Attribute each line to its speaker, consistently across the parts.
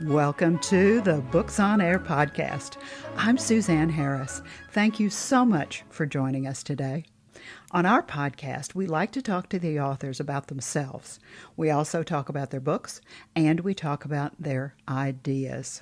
Speaker 1: Welcome to the Books on Air podcast. I'm Suzanne Harris. Thank you so much for joining us today. On our podcast, we like to talk to the authors about themselves. We also talk about their books, and we talk about their ideas.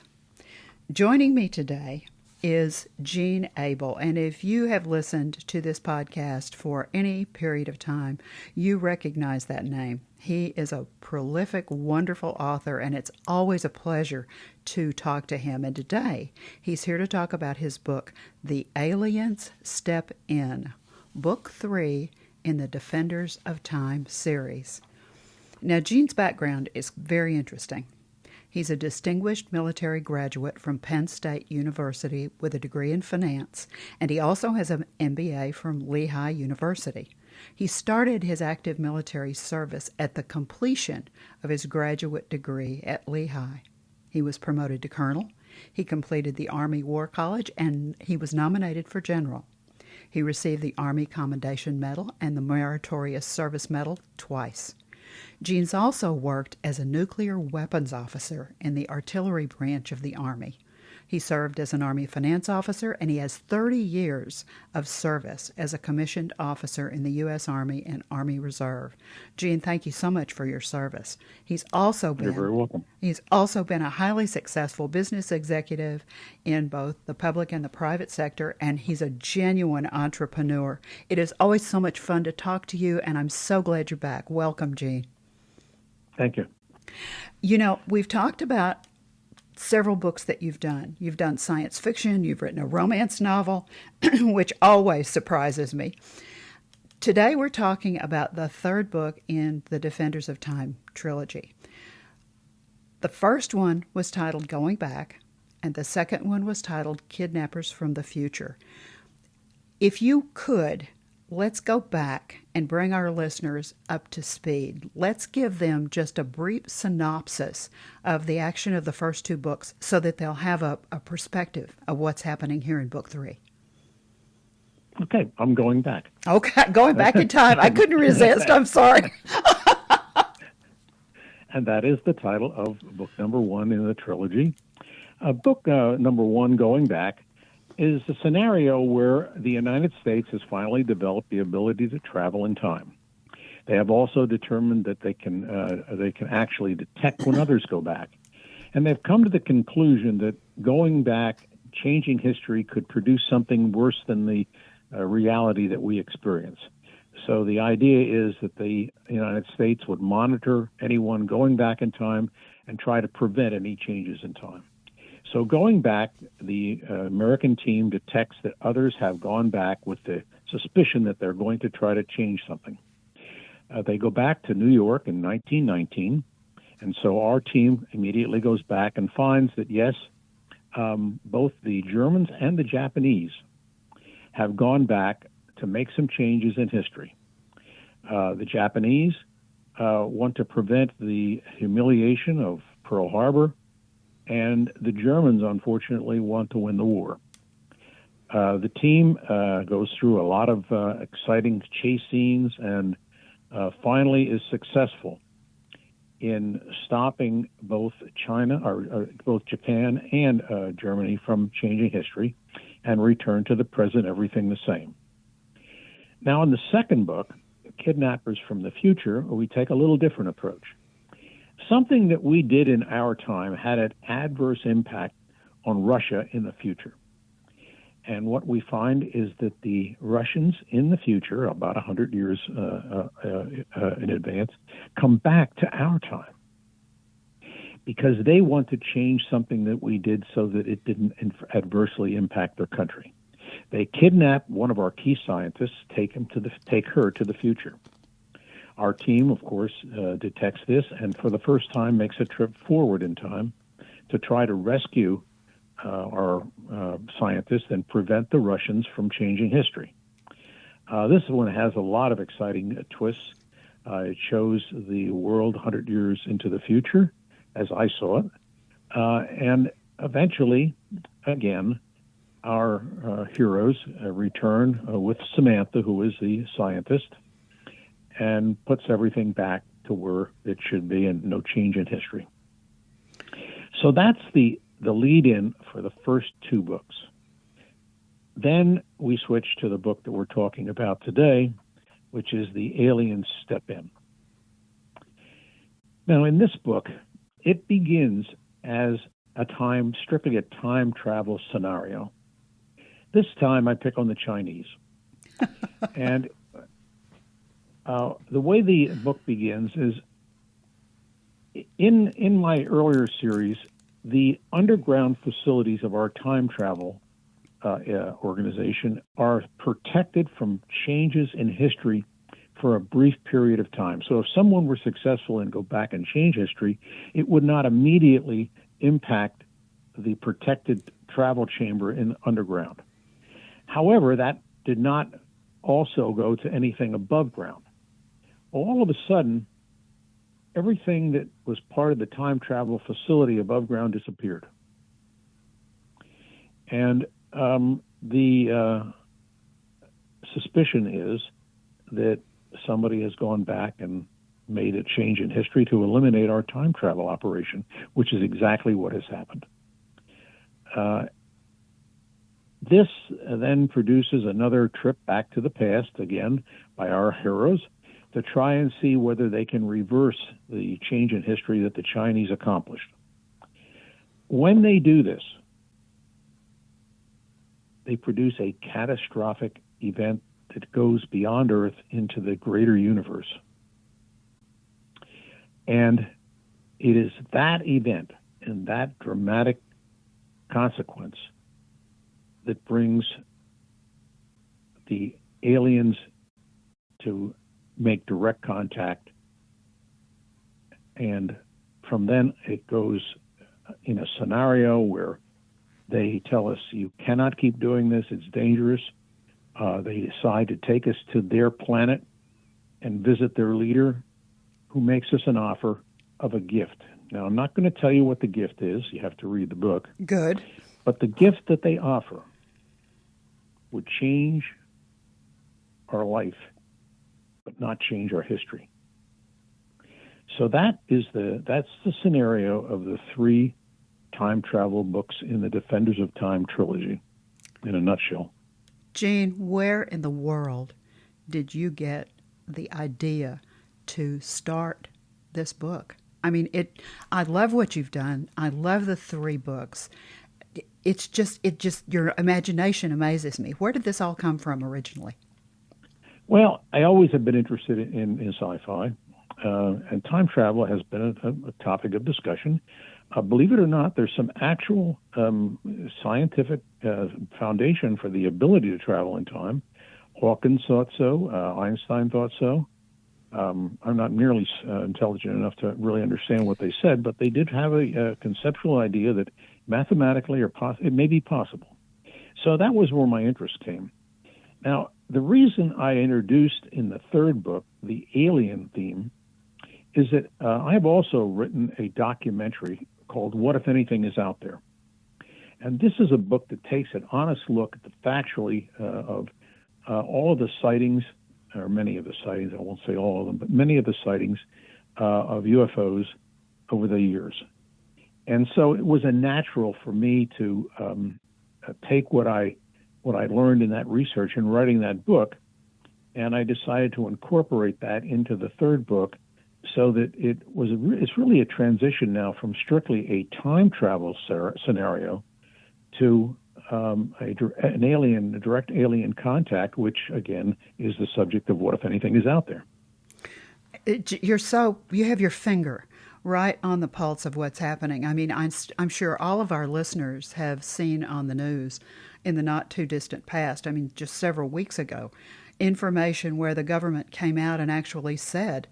Speaker 1: Joining me today is Gene ABEL, and if you have listened to this podcast for any period of time, you recognize that name. He is a prolific, wonderful author, and it's always a pleasure to talk to him. And today, he's here to talk about his book, The Aliens Step In, Book 3 in the Defenders of Time series. Now, Gene's background is very interesting. He's a distinguished military graduate from Penn State University with a degree in finance, and he also has an MBA from Lehigh University. He started his active military service at the completion of his graduate degree at Lehigh. He was promoted to colonel. He completed the Army War College, and he was nominated for general. He received the Army Commendation Medal and the Meritorious Service Medal twice. Gene's also worked as a nuclear weapons officer in the artillery branch of the Army. He served as an Army finance officer, and he has 30 years of service as a commissioned officer in the U.S. Army and Army Reserve. Gene, thank you so much for your service. You're
Speaker 2: very welcome.
Speaker 1: He's also been a highly successful business executive in both the public and the private sector, and he's a genuine entrepreneur. It is always so much fun to talk to you, and I'm so glad you're back. Welcome, Gene.
Speaker 2: Thank you.
Speaker 1: You know, we've talked about several books that you've done. You've done science fiction, you've written a romance novel, which always surprises me. Today we're talking about the third book in the Defenders of Time trilogy. The first one was titled Going Back, and the second one was titled Kidnappers from the Future. If you could, let's go back and bring our listeners up to speed. Let's give them just a brief synopsis of the action of the first two books so that they'll have a perspective of what's happening here in Book 3.
Speaker 2: Okay, I'm going back.
Speaker 1: Okay, going back in time. I couldn't resist. I'm sorry.
Speaker 2: And that is the title of book number 1 in the trilogy. Book number 1, Going Back, is a scenario where the United States has finally developed the ability to travel in time. They have also determined that they can actually detect when others go back. And they've come to the conclusion that going back, changing history, could produce something worse than the reality that we experience. So the idea is that the United States would monitor anyone going back in time and try to prevent any changes in time. So going back, the American team detects that others have gone back with the suspicion that they're going to try to change something. They go back to New York in 1919, and so our team immediately goes back and finds that, yes, both the Germans and the Japanese have gone back to make some changes in history. The Japanese want to prevent the humiliation of Pearl Harbor, and the Germans, unfortunately, want to win the war. The team goes through a lot of exciting chase scenes and finally is successful in stopping both both Japan and Germany from changing history and return to the present, everything the same. Now, in the second book, Kidnappers from the Future, we take a little different approach. Something that we did in our time had an adverse impact on Russia in the future. And what we find is that the Russians in the future, about 100 years in advance, come back to our time because they want to change something that we did so that it didn't adversely impact their country. They kidnap one of our key scientists, take her to the future. Our team, of course, detects this and for the first time makes a trip forward in time to try to rescue our scientists and prevent the Russians from changing history. This one has a lot of exciting twists. It shows the world 100 years into the future, as I saw it. And eventually, again, our heroes return with Samantha, who is the scientist, and puts everything back to where it should be and no change in history. So that's the lead-in for the first two books. Then we switch to the book that we're talking about today, which is The Aliens Step In. Now, in this book, it begins as strictly a time travel scenario. This time I pick on the Chinese. And the way the book begins is, in my earlier series, the underground facilities of our time travel organization are protected from changes in history for a brief period of time. So if someone were successful and go back and change history, it would not immediately impact the protected travel chamber in underground. However, that did not also go to anything above ground. All of a sudden, everything that was part of the time travel facility above ground disappeared. And the suspicion is that somebody has gone back and made a change in history to eliminate our time travel operation, which is exactly what has happened. This then produces another trip back to the past, again, by our heroes, to try and see whether they can reverse the change in history that the Chinese accomplished. When they do this, they produce a catastrophic event that goes beyond Earth into the greater universe. And it is that event and that dramatic consequence that brings the aliens to make direct contact. And from then it goes in a scenario where they tell us, you cannot keep doing this, it's dangerous. They decide to take us to their planet and visit their leader, who makes us an offer of a gift. Now, I'm not going to tell you what the gift is. You have to read the book.
Speaker 1: Good.
Speaker 2: But the gift that they offer would change our life, but not change our history. So that's the scenario of the three time travel books in the Defenders of Time trilogy, in a nutshell.
Speaker 1: Gene, where in the world did you get the idea to start this book? I mean, I love what you've done. I love the three books. It's just your imagination amazes me. Where did this all come from originally?
Speaker 2: Well, I always have been interested in sci-fi, and time travel has been a topic of discussion. Believe it or not, there's some actual scientific foundation for the ability to travel in time. Hawkins thought so. Einstein thought so. I'm not nearly intelligent enough to really understand what they said, but they did have a conceptual idea that mathematically it may be possible. So that was where my interest came. Now, the reason I introduced in the third book the alien theme is that I have also written a documentary called What If Anything Is Out There? And this is a book that takes an honest look at the factually of all of the sightings, or many of the sightings, I won't say all of them, but many of the sightings of UFOs over the years. And so it was a natural for me to take what I learned in that research and writing that book, and I decided to incorporate that into the third book, so that it's really a transition now from strictly a time travel scenario to a direct alien contact, which again is the subject of What If Anything Is Out There.
Speaker 1: You have your finger right on the pulse of what's happening. I mean, I'm sure all of our listeners have seen on the news in the not too distant past, I mean, just several weeks ago, information where the government came out and actually said,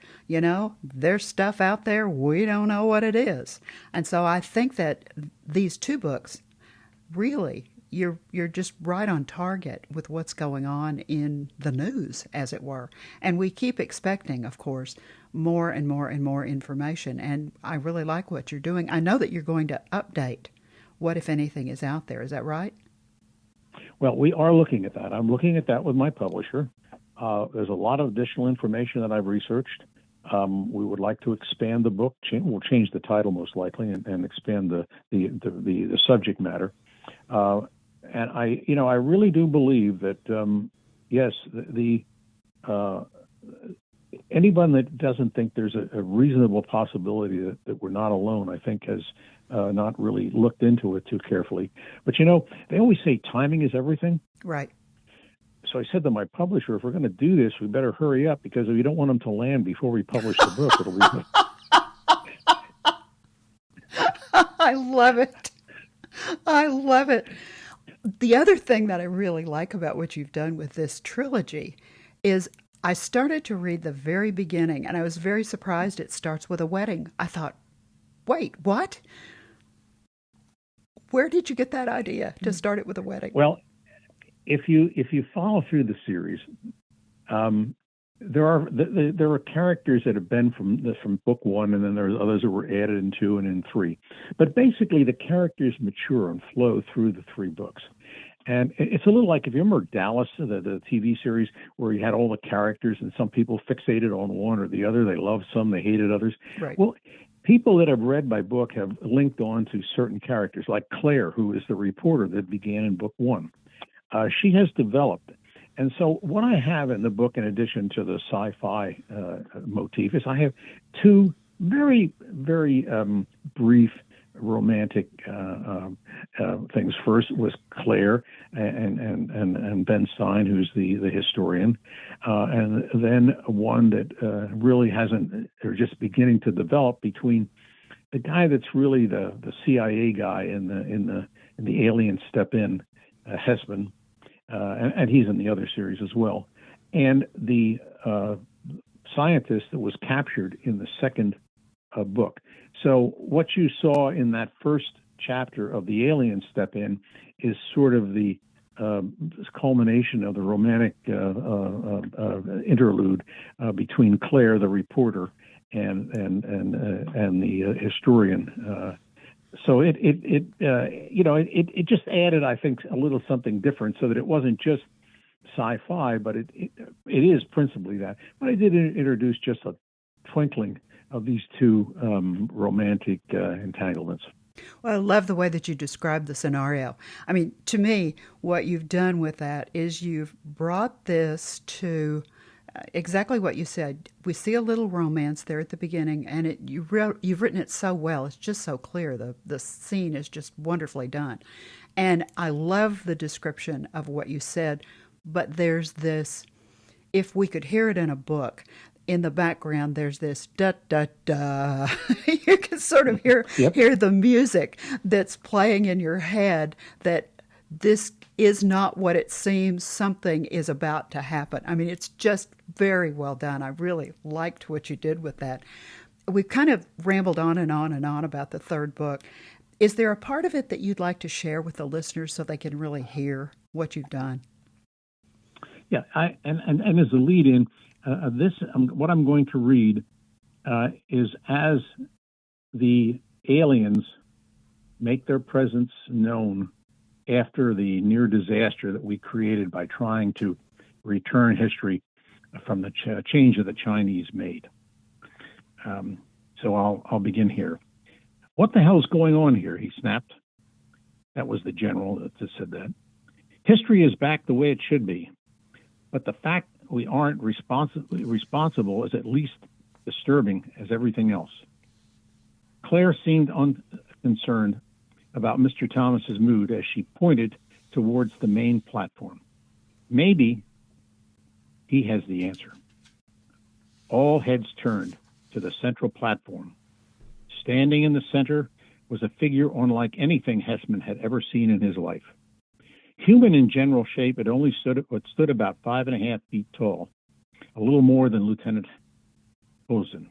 Speaker 1: there's stuff out there, we don't know what it is. And so I think that these two books, really, you're just right on target with what's going on in the news, as it were. And we keep expecting, of course, more and more and more information. And I really like what you're doing. I know that you're going to update What If Anything Is Out There. Is that right?
Speaker 2: Well, we are looking at that. I'm looking at that with my publisher. There's a lot of additional information that I've researched, We would like to expand the book. We'll change the title most likely and expand the subject matter. And I really do believe that yes, anyone that doesn't think there's a reasonable possibility that we're not alone, I think has not really looked into it too carefully. But they always say timing is everything.
Speaker 1: Right.
Speaker 2: So I said to my publisher, if we're going to do this, we better hurry up because we don't want them to land before we publish the book. It'll be.
Speaker 1: I love it. I love it. The other thing that I really like about what you've done with this trilogy is I started to read the very beginning, and I was very surprised it starts with a wedding. I thought, wait, what? Where did you get that idea to start it with a wedding?
Speaker 2: Well, if you follow through the series, there are characters that have been from book one, and then there's others that were added in 2 and in 3. But basically, the characters mature and flow through the 3 books. And it's a little like, if you remember Dallas, the TV series, where you had all the characters and some people fixated on one or the other. They loved some, they hated others.
Speaker 1: Right.
Speaker 2: Well, people that have read my book have linked on to certain characters, like Claire, who is the reporter that began in book 1. She has developed. And so what I have in the book, in addition to the sci-fi motif, is I have 2 very, very brief romantic things. First was Claire and Ben Stein, who's the historian, and then one that really hasn't, or just beginning to develop, between the guy that's really the CIA guy in the Alien Step In, Hessman, and he's in the other series as well, and the scientist that was captured in the second book. So what you saw in that first chapter of the Alien Step In is sort of the culmination of the romantic interlude between Claire, the reporter, and the historian. So it just added, I think, a little something different, so that it wasn't just sci-fi, but it is principally that. But I did introduce just a twinkling of these 2 romantic entanglements.
Speaker 1: Well, I love the way that you describe the scenario. I mean, to me, what you've done with that is you've brought this to exactly what you said. We see a little romance there at the beginning, and you've written it so well. It's just so clear. The scene is just wonderfully done. And I love the description of what you said, but there's this, if we could hear it in a book, in the background, there's this da-da-da. You can sort of hear the music that's playing in your head, that this is not what it seems. Something is about to happen. I mean, it's just very well done. I really liked what you did with that. We've kind of rambled on and on and on about the 3rd book. Is there a part of it that you'd like to share with the listeners so they can really hear what you've done?
Speaker 2: Yeah, and as a lead-in, what I'm going to read is as the aliens make their presence known after the near disaster that we created by trying to return history from the change that the Chinese made. So I'll begin here. What the hell's going on here? He snapped. That was the general that said that. History is back the way it should be, but the fact we aren't responsible is at least disturbing as everything else. Claire seemed unconcerned about Mr. Thomas's mood as she pointed towards the main platform. Maybe he has the answer. All heads turned to the central platform. Standing in the center was a figure unlike anything Hessman had ever seen in his life. Human in general shape, it only stood about 5.5 feet tall, a little more than Lieutenant Olsen.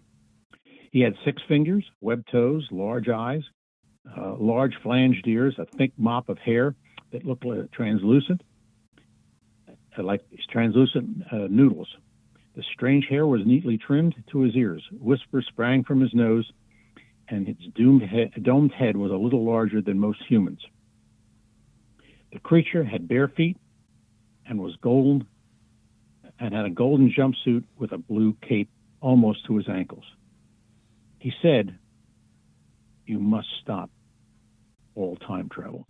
Speaker 2: He had 6 fingers, webbed toes, large eyes, large flanged ears, a thick mop of hair that looked like translucent noodles. The strange hair was neatly trimmed to his ears. Whispers sprang from his nose, and its domed head was a little larger than most humans. The creature had bare feet and was golden, and had a golden jumpsuit with a blue cape almost to his ankles. He said, "You must stop all time travel."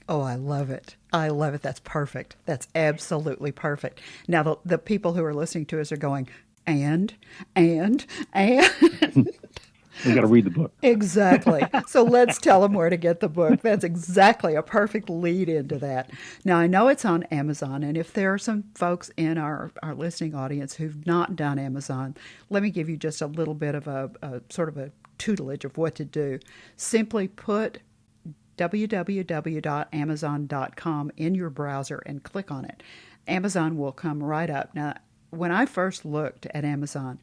Speaker 1: Oh, I love it. I love it. That's perfect. That's absolutely perfect. Now, the people who are listening to us are going, and.
Speaker 2: We got to read the book.
Speaker 1: Exactly. So let's tell them where to get the book. That's exactly a perfect lead into that. Now, I know it's on Amazon, and if there are some folks in our listening audience who've not done Amazon, let me give you just a little bit of a sort of a tutelage of what to do. Simply put www.amazon.com in your browser and click on it. Amazon will come right up. Now, when I first looked at Amazon,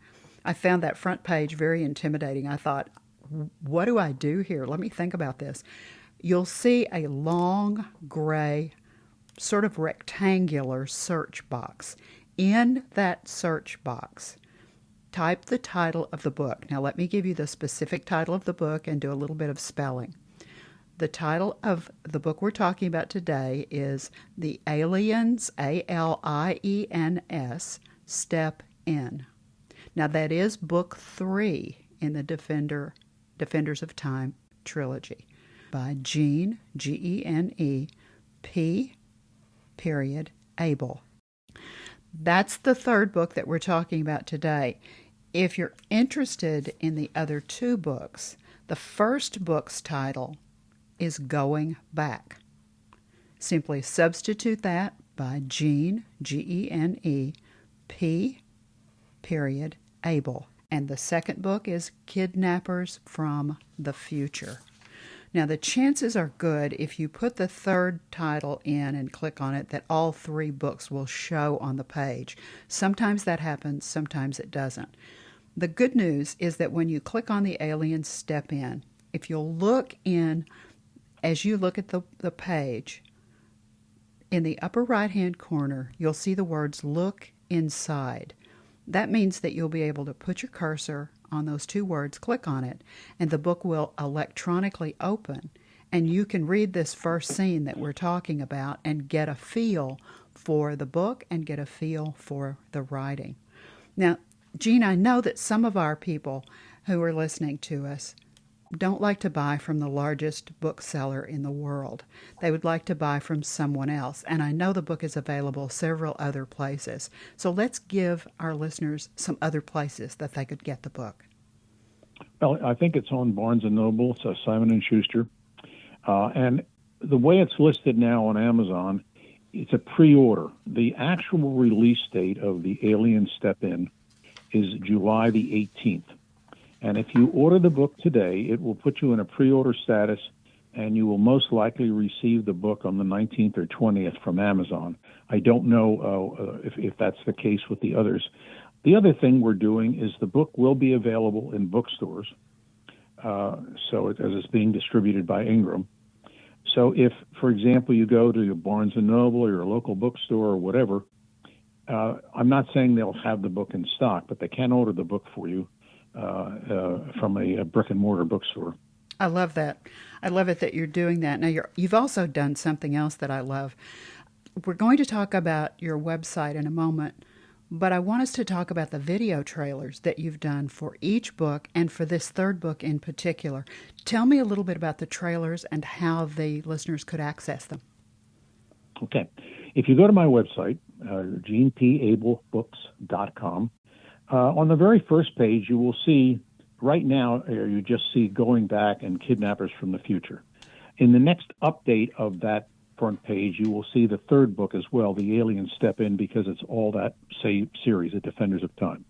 Speaker 1: I found that front page very intimidating. I thought, what do I do here? Let me think about this. You'll see a long gray, sort of rectangular search box. In that search box, type the title of the book. Now, let me give you the specific title of the book and do a little bit of spelling. The title of the book we're talking about today is The Aliens, Aliens, Step In. Now, that is book 3 in the Defenders of Time trilogy by Gene, Gene, P. ABEL. That's the third book that we're talking about today. If you're interested in the other 2 books, the first book's title is Going Back. Simply substitute that by Gene, Gene, P. ABEL. And the second book is Kidnappers from the Future. Now, the chances are good if you put the third title in and click on it that all 3 books will show on the page. Sometimes that happens, sometimes it doesn't. The good news is that when you click on the Aliens Step In, if you'll look in, as you look at the page, in the upper right-hand corner, you'll see the words Look Inside. That means that you'll be able to put your cursor on those 2 words, click on it, and the book will electronically open, and you can read this first scene that we're talking about and get a feel for the book and get a feel for the writing. Now, Gene, I know that some of our people who are listening to us don't like to buy from the largest bookseller in the world. They would like to buy from someone else. And I know the book is available several other places. So let's give our listeners some other places that they could get the book.
Speaker 2: Well, I think it's on Barnes & Noble, so Simon & Schuster. And the way it's listed now on Amazon, it's a pre-order. The actual release date of the Alien Step In is July the 18th. And if you order the book today, it will put you in a pre-order status, and you will most likely receive the book on the 19th or 20th from Amazon. I don't know if that's the case with the others. The other thing we're doing is the book will be available in bookstores, as it's being distributed by Ingram. So if, for example, you go to your Barnes & Noble or your local bookstore or whatever, I'm not saying they'll have the book in stock, but they can order the book for you from a brick-and-mortar bookstore.
Speaker 1: I love that. I love it that you're doing that. Now, you've also done something else that I love. We're going to talk about your website in a moment, but I want us to talk about the video trailers that you've done for each book and for this third book in particular. Tell me a little bit about the trailers and how the listeners could access them.
Speaker 2: Okay. If you go to my website, genepabelbooks.com, on the very first page, you will see, right now, you just see Going Back and Kidnappers from the Future. In the next update of that front page, you will see the third book as well, The Aliens Step In, because it's all that same series, The Defenders of Time.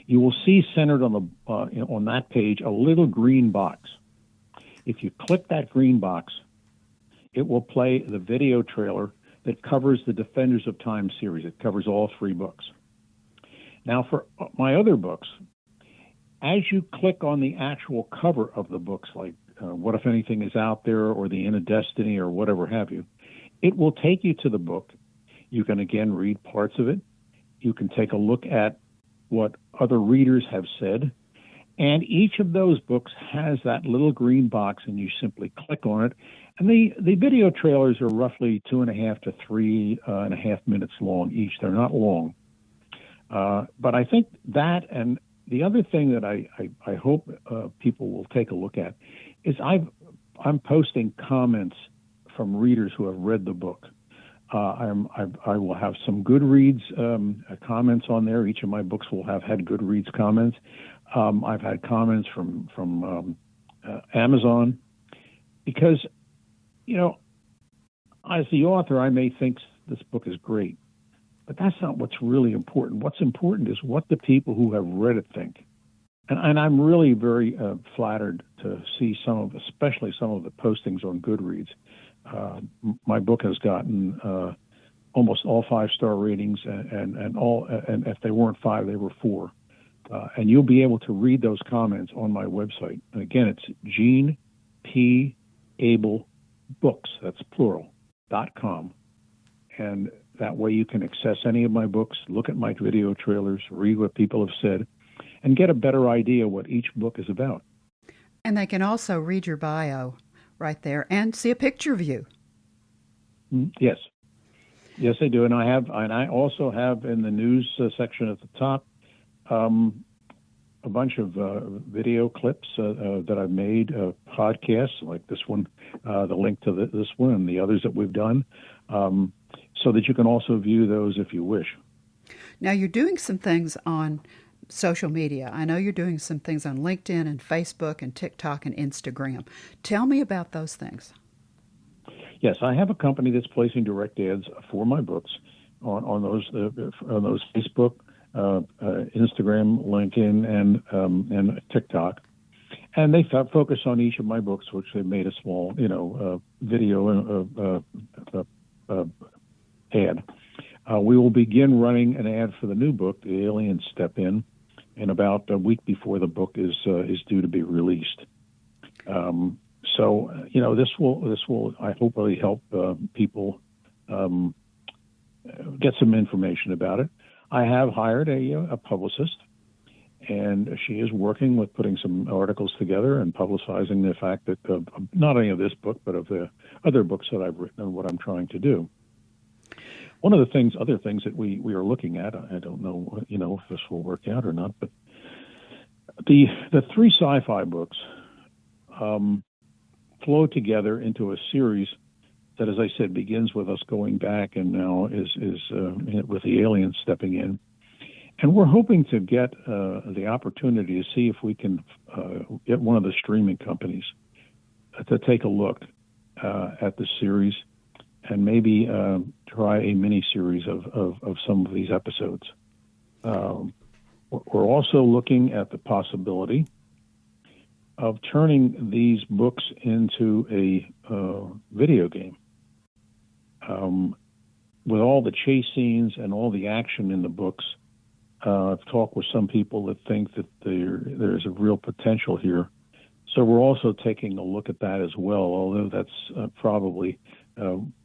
Speaker 2: You will see centered on that page a little green box. If you click that green box, it will play the video trailer that covers the Defenders of Time series. It covers all 3 books. Now, for my other books, as you click on the actual cover of the books, like What If Anything Is Out There or The Inn of Destiny or whatever have you, it will take you to the book. You can, again, read parts of it. You can take a look at what other readers have said. And each of those books has that little green box, and you simply click on it. And the video trailers are roughly 2.5 to 3.5 minutes long each. They're not long. But I think that, and the other thing that I hope people will take a look at is I'm posting comments from readers who have read the book. I will have some Goodreads comments on there. Each of my books will have had Goodreads comments. I've had comments from Amazon because, as the author, I may think this book is great, but that's not what's really important. What's important is what the people who have read it think. And I'm really very flattered to see especially some of the postings on Goodreads. My book has gotten almost all 5-star ratings, and if they weren't 5, they were 4. And you'll be able to read those comments on my website. And again, it's Gene P. Abel Books, that's plural, .com. And that way you can access any of my books, look at my video trailers, read what people have said, and get a better idea what each book is about.
Speaker 1: And they can also read your bio right there and see a picture of you.
Speaker 2: Yes. Yes, I do. And I also have in the news section at the top a bunch of video clips that I've made, podcasts like this one, the link to this one and the others that we've done, so that you can also view those if you wish.
Speaker 1: Now, you're doing some things on social media. I know you're doing some things on LinkedIn and Facebook and TikTok and Instagram. Tell me about those things.
Speaker 2: Yes, I have a company that's placing direct ads for my books on those Facebook, Instagram, LinkedIn, and TikTok, and they focus on each of my books, which they've made a small, video ad. We will begin running an ad for the new book, The Aliens Step In about a week before the book is due to be released. So this will I hope really help people get some information about it. I have hired a publicist, and she is working with putting some articles together and publicizing the fact that not only of this book, but of the other books that I've written and what I'm trying to do. One of the other things that we are looking at, I don't know, if this will work out or not, but the 3 sci-fi books flow together into a series that, as I said, begins with us going back and now is with the aliens stepping in. And we're hoping to get the opportunity to see if we can get one of the streaming companies to take a look at the series and maybe try a mini-series of some of these episodes. We're also looking at the possibility of turning these books into a video game. With all the chase scenes and all the action in the books, I've talked with some people that think that there's a real potential here. So we're also taking a look at that as well, although that's probably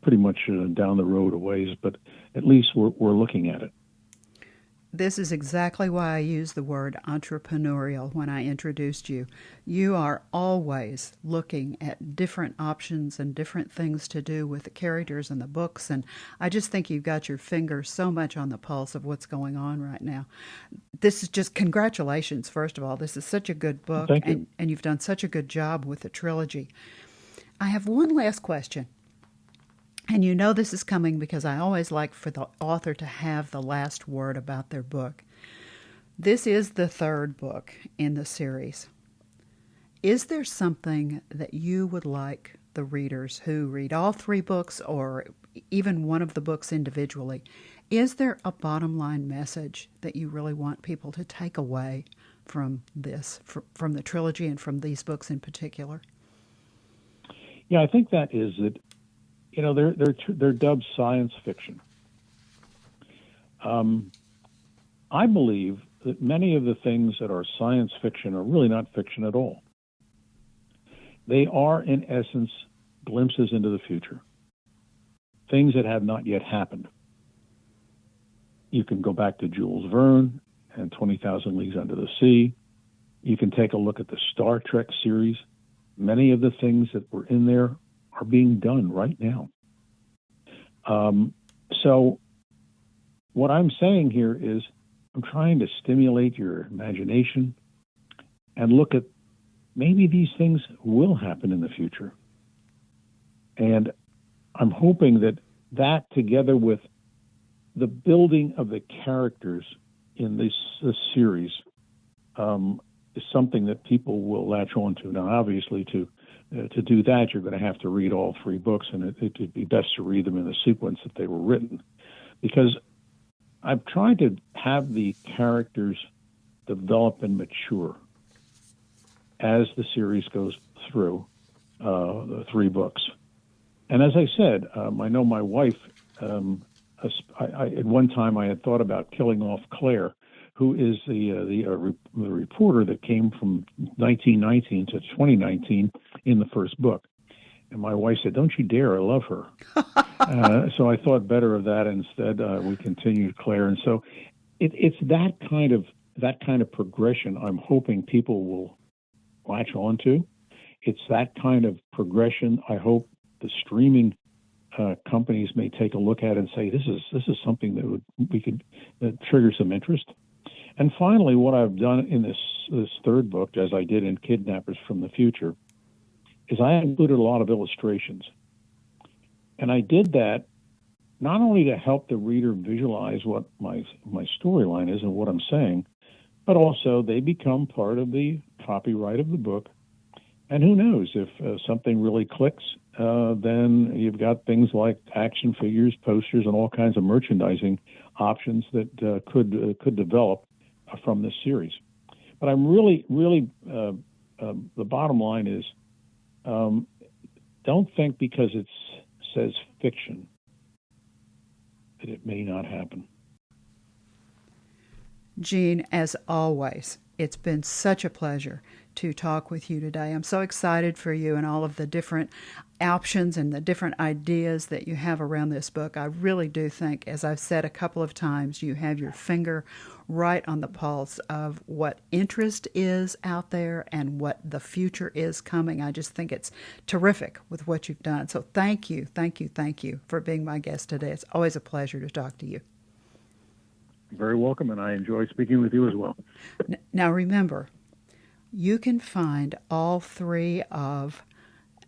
Speaker 2: pretty much down the road a ways, but at least we're looking at it.
Speaker 1: This is exactly why I used the word entrepreneurial when I introduced you. You are always looking at different options and different things to do with the characters and the books, and I just think you've got your finger so much on the pulse of what's going on right now. This is just congratulations, first of all. This is such a good book,
Speaker 2: Thank you.
Speaker 1: And you've done such a good job with the trilogy. I have one last question. And this is coming because I always like for the author to have the last word about their book. This is the 3rd book in the series. Is there something that you would like the readers who read all 3 books or even one of the books individually, is there a bottom line message that you really want people to take away from this, from the trilogy and from these books in particular?
Speaker 2: Yeah, I think that is that. They're dubbed science fiction. I believe that many of the things that are science fiction are really not fiction at all. They are, in essence, glimpses into the future, things that have not yet happened. You can go back to Jules Verne and 20,000 Leagues Under the Sea. You can take a look at the Star Trek series. Many of the things that were in there are being done right now. So what I'm saying here is I'm trying to stimulate your imagination and look at maybe these things will happen in the future. And I'm hoping that together with the building of the characters in this series is something that people will latch on to. Now, obviously, to do that, you're going to have to read all three books, and it'd be best to read them in the sequence that they were written, because I've tried to have the characters develop and mature as the series goes through the three books. And as I said, I know my wife, at one time I had thought about killing off Claire, who is the reporter that came from 1919 to 2019 in the first book. And my wife said, "Don't you dare, I love her." So I thought better of that. Instead, we continued Claire. And so it's that kind of progression I'm hoping people will latch on to. It's that kind of progression I hope the streaming companies may take a look at and say, this is something that trigger some interest. And finally, what I've done in this third book, as I did in Kidnappers from the Future, is I included a lot of illustrations. And I did that not only to help the reader visualize what my storyline is and what I'm saying, but also they become part of the copyright of the book. And who knows, if something really clicks, then you've got things like action figures, posters, and all kinds of merchandising options that could develop from this series. But I'm really, the bottom line is, don't think because it says fiction that it may not happen.
Speaker 1: Gene, as always, it's been such a pleasure to talk with you today. I'm so excited for you and all of the different options and the different ideas that you have around this book. I really do think, as I've said a couple of times, you have your finger right on the pulse of what interest is out there and what the future is coming. I just think it's terrific with what you've done. So thank you for being my guest today. It's always a pleasure to talk to you.
Speaker 2: Very welcome, and I enjoy speaking with you as well.
Speaker 1: Now remember, you can find all three of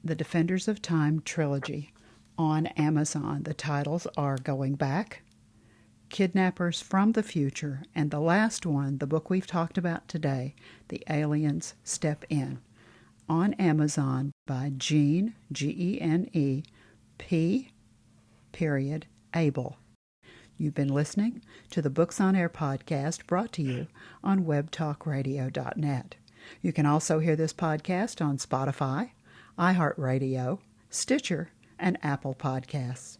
Speaker 1: the Defenders of Time trilogy on Amazon. The titles are Going Back, Kidnappers from the Future, and the last one, the book we've talked about today, The Aliens Step In, on Amazon by Gene, Gene, P. ABEL. You've been listening to the Books on Air podcast brought to you on webtalkradio.net. You can also hear this podcast on Spotify, iHeartRadio, Stitcher, and Apple Podcasts.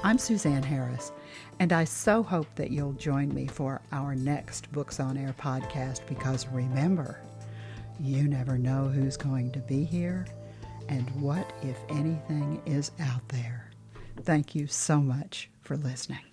Speaker 1: I'm Suzanne Harris, and I so hope that you'll join me for our next Books on Air podcast, because remember, you never know who's going to be here and what, if anything, is out there. Thank you so much for listening.